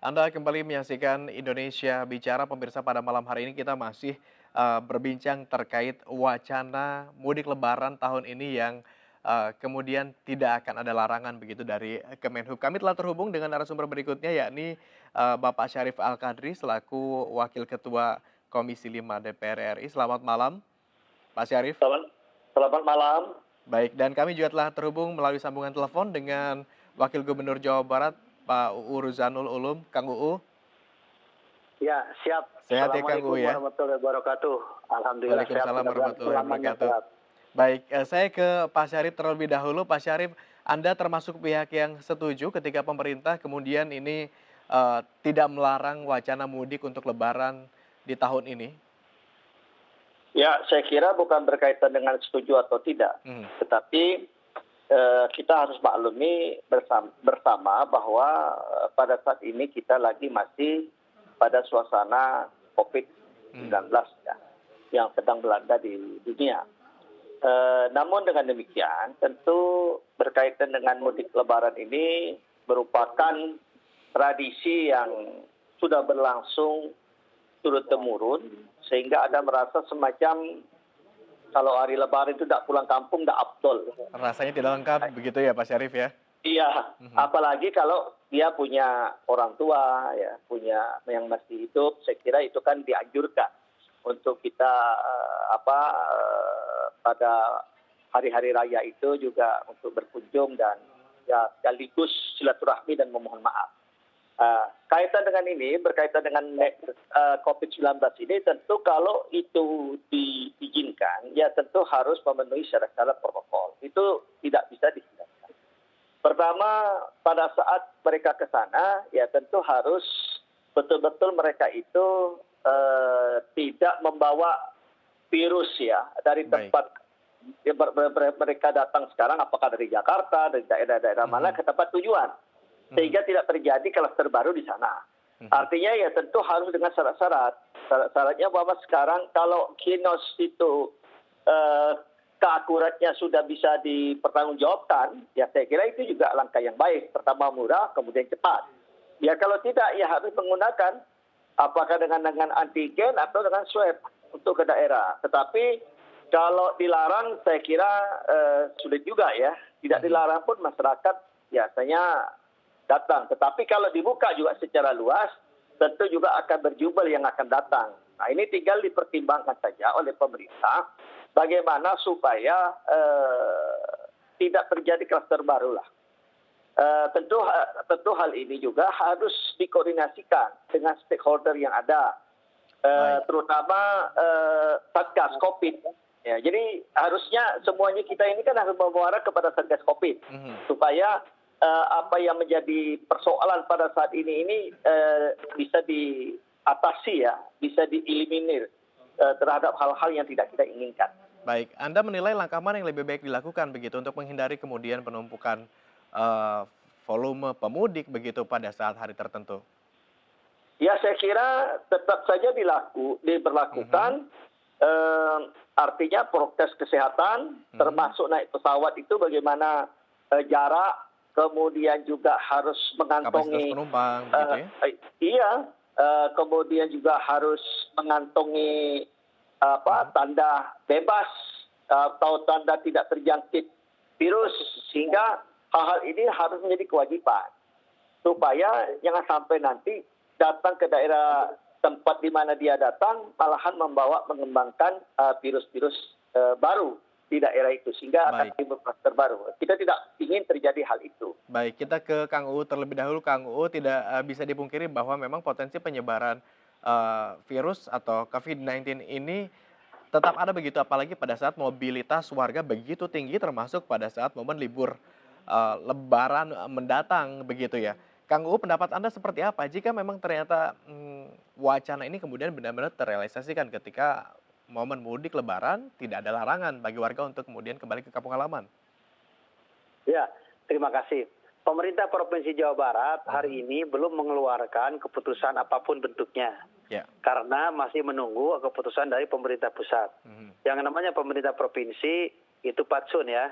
Anda kembali menyaksikan Indonesia Bicara, pemirsa. Pada malam hari ini kita masih berbincang terkait wacana mudik lebaran tahun ini yang kemudian tidak akan ada larangan begitu dari Kemenhub. Kami telah terhubung dengan narasumber berikutnya, yakni Bapak Syarif Al-Qadri selaku Wakil Ketua Komisi 5 DPR RI. Selamat malam, Pak Syarif. Selamat selamat malam. Baik, dan kami juga telah terhubung melalui sambungan telepon dengan Wakil Gubernur Jawa Barat, Pak UU Ruzanul Ulum. Kang UU, Ya, siap. sehat ya Kang Assalamualaikum UU ya? warahmatullahi wabarakatuh. Alhamdulillah sehat, Waalaikumsalam mudah-mudahan warahmatullahi selamanya wabarakatuh. sehat. Baik, saya ke Pak Syarif terlebih dahulu. Pak Syarif, Anda termasuk pihak yang setuju ketika pemerintah kemudian ini tidak melarang wacana mudik untuk lebaran di tahun ini? Ya, saya kira bukan berkaitan dengan setuju atau tidak, Mhm, tetapi kita harus maklumi bersama bahwa pada saat ini kita lagi masih pada suasana mhm. COVID-19 ya, yang sedang melanda di dunia. Namun dengan demikian, tentu berkaitan dengan mudik lebaran ini merupakan tradisi yang sudah berlangsung turun-temurun, sehingga ada merasa semacam kalau hari lebaran itu tidak pulang kampung, tidak afdol. Rasanya tidak lengkap begitu ya Pak Syarif ya? Iya, Mhm. apalagi kalau dia punya orang tua, ya, punya yang masih hidup, saya kira itu kan dianjurkan untuk kita pada hari-hari raya itu juga untuk berkunjung dan ya sekaligus silaturahmi dan memohon maaf. Kaitan dengan ini, berkaitan dengan COVID-19 ini, tentu kalau itu diizinkan, ya tentu harus memenuhi syarat-syarat protokol. Itu tidak bisa dihindarkan. Pertama, pada saat mereka ke sana, ya tentu harus betul-betul mereka itu tidak membawa virus ya dari Baik. tempat mereka datang sekarang, apakah dari Jakarta, dari daerah-daerah mana Mhm, ke tempat tujuan, mhm, sehingga tidak terjadi klaster baru di sana. mhm. Artinya ya tentu harus dengan syarat-syarat. Syarat-syaratnya bahwa sekarang kalau kinos itu eh, keakuratnya sudah bisa dipertanggungjawabkan, ya saya kira itu juga langkah yang baik. Pertama murah, kemudian cepat. Ya kalau tidak, ya harus menggunakan apakah dengan antigen atau dengan swab untuk ke daerah. Tetapi kalau dilarang, saya kira sulit juga ya. Tidak Mhm. dilarang pun masyarakat biasanya datang. Tetapi kalau dibuka juga secara luas, tentu juga akan berjubel yang akan datang. Nah ini tinggal dipertimbangkan saja oleh pemerintah, bagaimana supaya tidak terjadi klaster baru lah. Tentu hal ini juga harus dikoordinasikan dengan stakeholder yang ada, Baik. terutama Satgas Covid. Ya, jadi harusnya semuanya kita ini kan harus memuara kepada Satgas Covid Mhm. supaya apa yang menjadi persoalan pada saat ini bisa diatasi ya, bisa dieliminir terhadap hal-hal yang tidak kita inginkan. Baik, Anda menilai langkah mana yang lebih baik dilakukan begitu untuk menghindari kemudian penumpukan volume pemudik begitu pada saat hari tertentu? Ya saya kira tetap saja diberlakukan, Mhm, artinya prokes kesehatan, mhm. termasuk naik pesawat itu bagaimana jarak, kemudian juga harus Kapasitas mengantongi, penumpang begitu ya? iya, kemudian juga harus mengantongi Mhm. tanda bebas atau tanda tidak terjangkit virus, sehingga hal-hal ini harus menjadi kewajiban supaya jangan sampai nanti datang ke daerah tempat di mana dia datang malahan mengembangkan virus-virus baru di daerah itu, sehingga akan Baik. timbul kluster baru. Kita tidak ingin terjadi hal itu. Baik, kita ke Kang UU terlebih dahulu. Kang UU, tidak bisa dipungkiri bahwa memang potensi penyebaran virus atau COVID-19 ini tetap ada begitu, apalagi pada saat mobilitas warga begitu tinggi termasuk pada saat momen libur lebaran mendatang begitu ya. Kang UU, pendapat Anda seperti apa jika memang ternyata wacana ini kemudian benar-benar terrealisasikan ketika momen mudik lebaran tidak ada larangan bagi warga untuk kemudian kembali ke kampung halaman? Ya, terima kasih. Pemerintah Provinsi Jawa Barat Mhm. hari ini belum mengeluarkan keputusan apapun bentuknya, Ya. karena masih menunggu keputusan dari pemerintah pusat. Mhm. Yang namanya pemerintah provinsi itu patsun ya,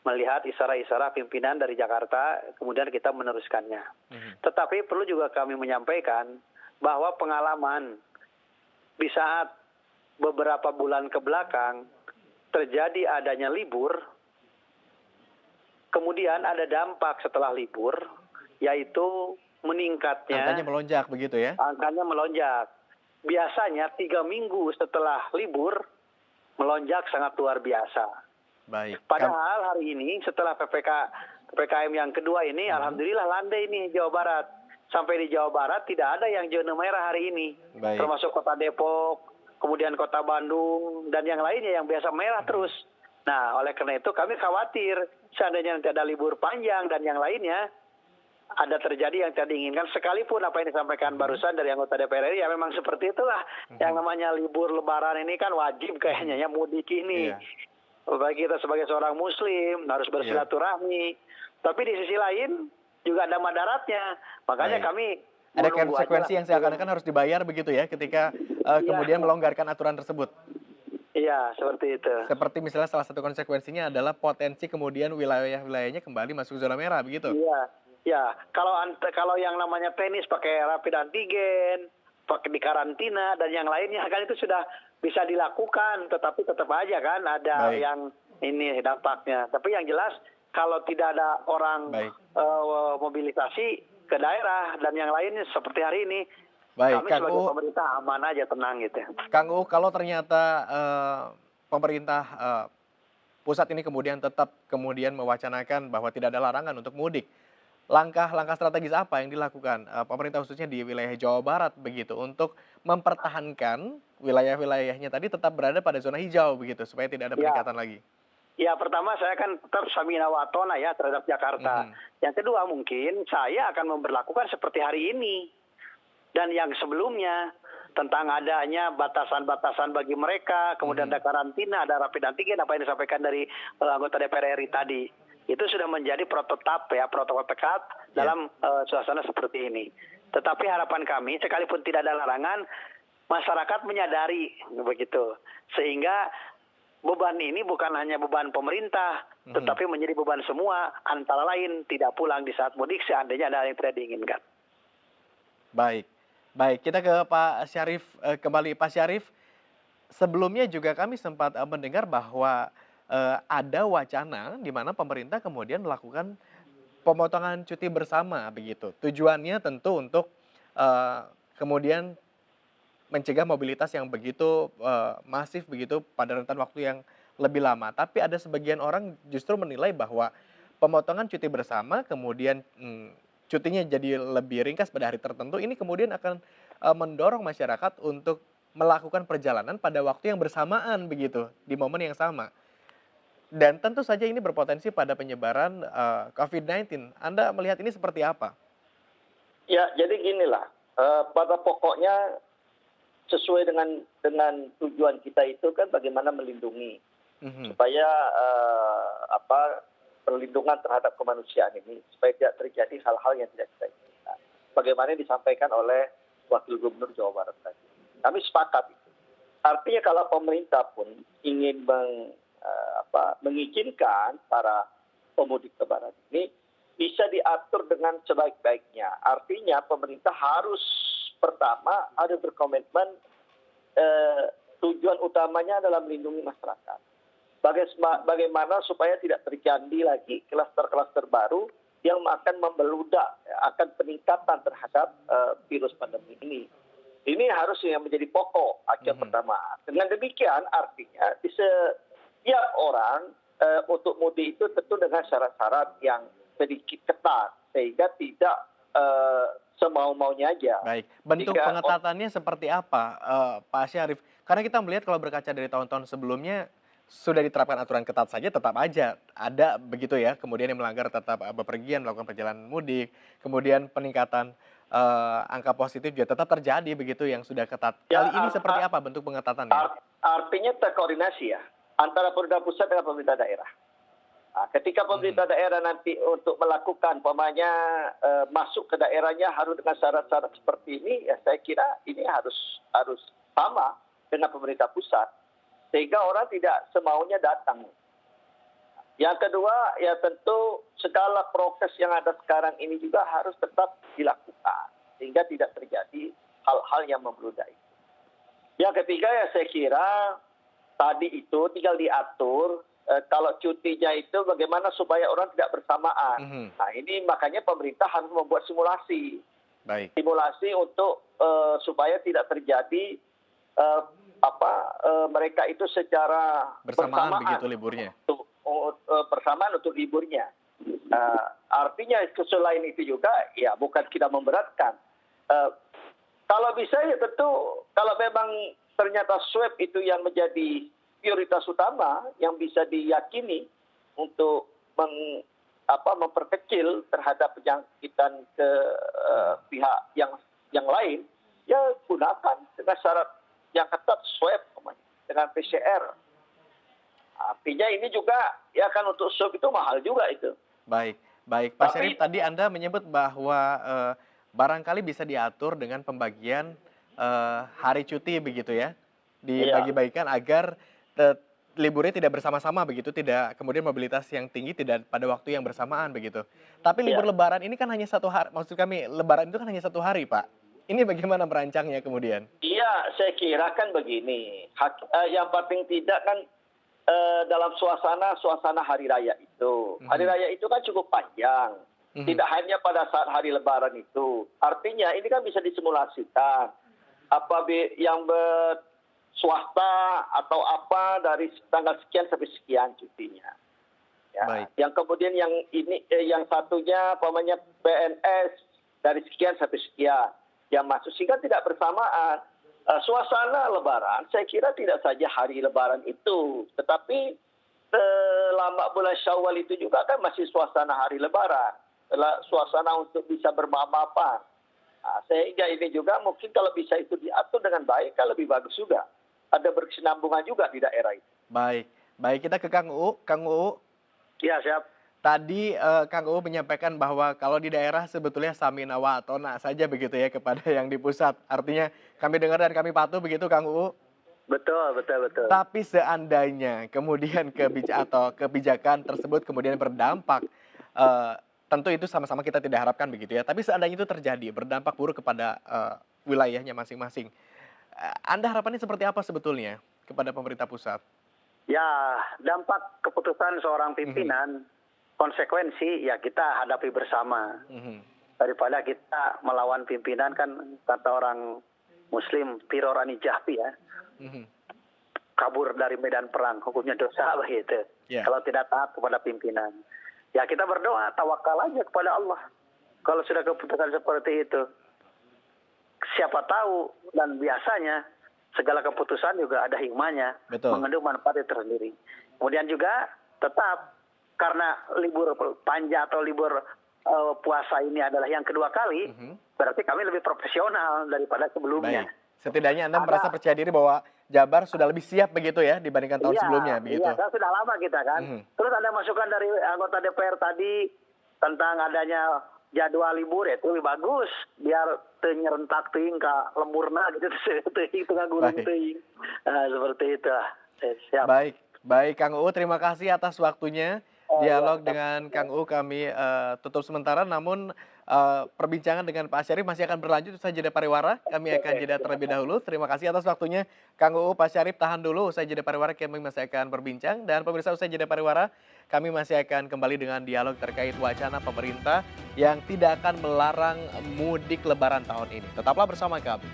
melihat isyarat-isyarat pimpinan dari Jakarta, kemudian kita meneruskannya. Tetapi perlu juga kami menyampaikan bahwa pengalaman di saat beberapa bulan ke belakang terjadi adanya libur, kemudian ada dampak setelah libur, yaitu meningkatnya Angkanya melonjak begitu ya? angkanya melonjak. Biasanya 3 minggu setelah libur melonjak sangat luar biasa. Baik. Padahal hari ini setelah PPKM yang kedua ini, alhamdulillah landai ini Jawa Barat. Sampai di Jawa Barat tidak ada yang zona merah hari ini. Baik. Termasuk kota Depok, kemudian kota Bandung, dan yang lainnya yang biasa merah terus. Nah, oleh karena itu kami khawatir seandainya nanti ada libur panjang dan yang lainnya, ada terjadi yang tidak diinginkan, sekalipun apa yang disampaikan barusan dari anggota DPR RI, ya memang seperti itulah. Yang namanya libur lebaran ini kan wajib kayaknya ya, mudik ini. Iya. Bagi kita sebagai seorang muslim harus bersilaturahmi. Tapi di sisi lain juga ada madaratnya. Makanya Baik. kami Ada menunggu konsekuensi aja yang seakan-akan harus dibayar begitu ya ketika kemudian melonggarkan aturan tersebut. Iya, seperti itu. Seperti misalnya salah satu konsekuensinya adalah potensi kemudian wilayah-wilayahnya kembali masuk zona merah begitu. Iya, ya. Kalau yang namanya tenis pakai rapid antigen, pakai di karantina dan yang lainnya kan itu sudah bisa dilakukan, tetapi tetap aja kan ada Baik. yang ini dampaknya. Tapi yang jelas kalau tidak ada orang Baik. mobilisasi ke daerah dan yang lainnya seperti hari ini, Baik, kami Kang sebagai U, pemerintah aman aja, tenang gitu. Kang U, kalau ternyata pemerintah pusat ini kemudian tetap kemudian mewacanakan bahwa tidak ada larangan untuk mudik, langkah-langkah strategis apa yang dilakukan pemerintah khususnya di wilayah Jawa Barat begitu untuk mempertahankan wilayah-wilayahnya tadi tetap berada pada zona hijau begitu supaya tidak ada Ya. peningkatan lagi? Ya, pertama saya kan tetap samina watona ya terhadap Jakarta. Yang kedua mungkin saya akan memberlakukan seperti hari ini dan yang sebelumnya tentang adanya batasan-batasan bagi mereka, kemudian ada karantina, ada rapid antigen, apa yang disampaikan dari anggota DPR RI tadi. Itu sudah menjadi prototip ya, protokol pekat dalam suasana seperti ini. Tetapi harapan kami, sekalipun tidak ada larangan, masyarakat menyadari begitu. Sehingga beban ini bukan hanya beban pemerintah, tetapi menjadi beban semua, antara lain tidak pulang di saat mudik seandainya ada yang tidak diinginkan. Baik, baik. Kita ke Pak Syarif kembali. Pak Syarif, sebelumnya juga kami sempat mendengar bahwa ada wacana di mana pemerintah kemudian melakukan pemotongan cuti bersama begitu. Tujuannya tentu untuk kemudian mencegah mobilitas yang begitu masif begitu pada rentan waktu yang lebih lama. Tapi ada sebagian orang justru menilai bahwa pemotongan cuti bersama kemudian cutinya jadi lebih ringkas pada hari tertentu ini kemudian akan mendorong masyarakat untuk melakukan perjalanan pada waktu yang bersamaan begitu di momen yang sama. Dan tentu saja ini berpotensi pada penyebaran COVID-19. Anda melihat ini seperti apa? Ya, jadi ginilah. Pada pokoknya sesuai dengan tujuan kita itu kan bagaimana melindungi supaya perlindungan terhadap kemanusiaan ini supaya tidak terjadi hal-hal yang tidak kita inginkan. Bagaimana yang disampaikan oleh Wakil Gubernur Jawa Barat tadi. Kami sepakat itu. Artinya kalau pemerintah pun ingin mengizinkan para pemudik lebaran ini bisa diatur dengan sebaik-baiknya. Artinya pemerintah harus pertama ada berkomitmen tujuan utamanya adalah melindungi masyarakat. Bagaimana supaya tidak terjadi lagi klaster-klaster baru yang akan membeludak akan peningkatan terhadap virus pandemi ini. Ini harus yang menjadi pokok acuan pertama. Dengan demikian artinya di setiap orang untuk mudik itu tentu dengan syarat-syarat yang sedikit ketat sehingga tidak semau-maunya aja. Baik, bentuk pengetatannya seperti apa, Pak Syarif? Karena kita melihat kalau berkaca dari tahun-tahun sebelumnya sudah diterapkan aturan ketat saja tetap aja ada begitu ya, kemudian yang melanggar tetap bepergian, melakukan perjalanan mudik, kemudian peningkatan angka positif juga tetap terjadi begitu yang sudah ketat. Kali ini seperti apa bentuk pengetatannya? Artinya terkoordinasi ya antara pemerintah pusat dengan pemerintah daerah. Nah, ketika pemerintah daerah nanti untuk melakukan masuk ke daerahnya harus dengan syarat-syarat seperti ini, ya saya kira ini harus sama dengan pemerintah pusat sehingga orang tidak semaunya datang. Yang kedua, ya tentu segala prokes yang ada sekarang ini juga harus tetap dilakukan sehingga tidak terjadi hal-hal yang membludak. Yang ketiga ya saya kira tadi itu tinggal diatur kalau cutinya itu bagaimana supaya orang tidak bersamaan. Nah ini makanya pemerintah harus membuat simulasi. Baik. Simulasi untuk supaya tidak terjadi mereka itu secara Bersamaan begitu liburnya. Bersamaan untuk liburnya. Artinya selain itu juga ya bukan kita memberatkan. Kalau bisa ya tentu kalau memang ternyata swab itu yang menjadi prioritas utama yang bisa diyakini untuk memperkecil terhadap penjangkitan ke pihak yang lain, ya gunakan dengan syarat yang ketat swab dengan PCR. Artinya ini juga ya kan untuk swab itu mahal juga itu. Baik, baik. Pak Syarif, tadi Anda menyebut bahwa barangkali bisa diatur dengan pembagian hari cuti begitu ya, dibagi-bagikan agar liburnya tidak bersama-sama begitu, tidak kemudian mobilitas yang tinggi tidak pada waktu yang bersamaan begitu. Tapi libur Lebaran ini kan hanya 1 hari, maksud kami Lebaran itu kan hanya 1 hari, Pak. Ini bagaimana merancangnya kemudian? Iya, saya kira kan begini. Yang paling tidak kan dalam suasana hari raya itu. Hari raya itu kan cukup panjang. Tidak hanya pada saat hari Lebaran itu. Artinya ini kan bisa disimulasikan. Yang swasta atau apa dari tanggal sekian sampai sekian cutinya. Ya. Baik. Yang kemudian yang satunya umpamanya PNS dari sekian sampai sekian yang masuk sehingga tidak bersamaan. Suasana Lebaran saya kira tidak saja hari Lebaran itu, tetapi selama bulan Syawal itu juga kan masih suasana hari Lebaran, suasana untuk bisa bermaaf-maafan. Nah, sehingga ini juga mungkin kalau bisa itu diatur dengan baik kan lebih bagus juga. Ada berkesinambungan juga di daerah itu. Baik, baik kita ke Kang Uu. Kang Uu. Ya, siap. Tadi Kang Uu menyampaikan bahwa kalau di daerah sebetulnya samina wa atona saja begitu ya kepada yang di pusat. Artinya kami dengar dan kami patuh begitu Kang Uu. Betul. Tapi seandainya kemudian kebijakan tersebut kemudian berdampak, tentu itu sama-sama kita tidak harapkan begitu ya. Tapi seandainya itu terjadi, berdampak buruk kepada wilayahnya masing-masing. Anda harapannya seperti apa sebetulnya kepada pemerintah pusat? Ya, dampak keputusan seorang pimpinan, konsekuensi ya kita hadapi bersama. Daripada kita melawan pimpinan kan kata orang Muslim, tirorani jahbi ya. Kabur dari medan perang, hukumnya dosa begitu. Kalau tidak taat kepada pimpinan. Ya kita berdoa, tawakal aja kepada Allah. Kalau sudah keputusan seperti itu. Siapa tahu dan biasanya segala keputusan juga ada hikmahnya. Mengandung manfaat tersendiri. Kemudian juga tetap karena libur panjang atau libur puasa ini adalah yang kedua kali, berarti kami lebih profesional daripada sebelumnya. Baik. Setidaknya Anda merasa percaya diri bahwa Jabar sudah lebih siap begitu ya dibandingkan tahun sebelumnya begitu. Iya, kan sudah lama kita kan. Terus ada masukan dari anggota DPR tadi tentang adanya jadwal libur itu lebih bagus biar nyerentak teuing ka lemurna gitu teuing tengah gulung teuing. Seperti itu. Siap. Baik Kang Uu, terima kasih atas waktunya. Dialog dengan Kang Uu kami tutup sementara, namun perbincangan dengan Pak Syarif masih akan berlanjut usai jeda pariwara. Kami akan jeda terlebih dahulu. Terima kasih atas waktunya Kang Uu, Pak Syarif, tahan dulu usai jeda pariwara kami masih akan berbincang. Dan pemirsa, usai jeda pariwara kami masih akan kembali dengan dialog terkait wacana pemerintah yang tidak akan melarang mudik Lebaran tahun ini. Tetaplah bersama kami.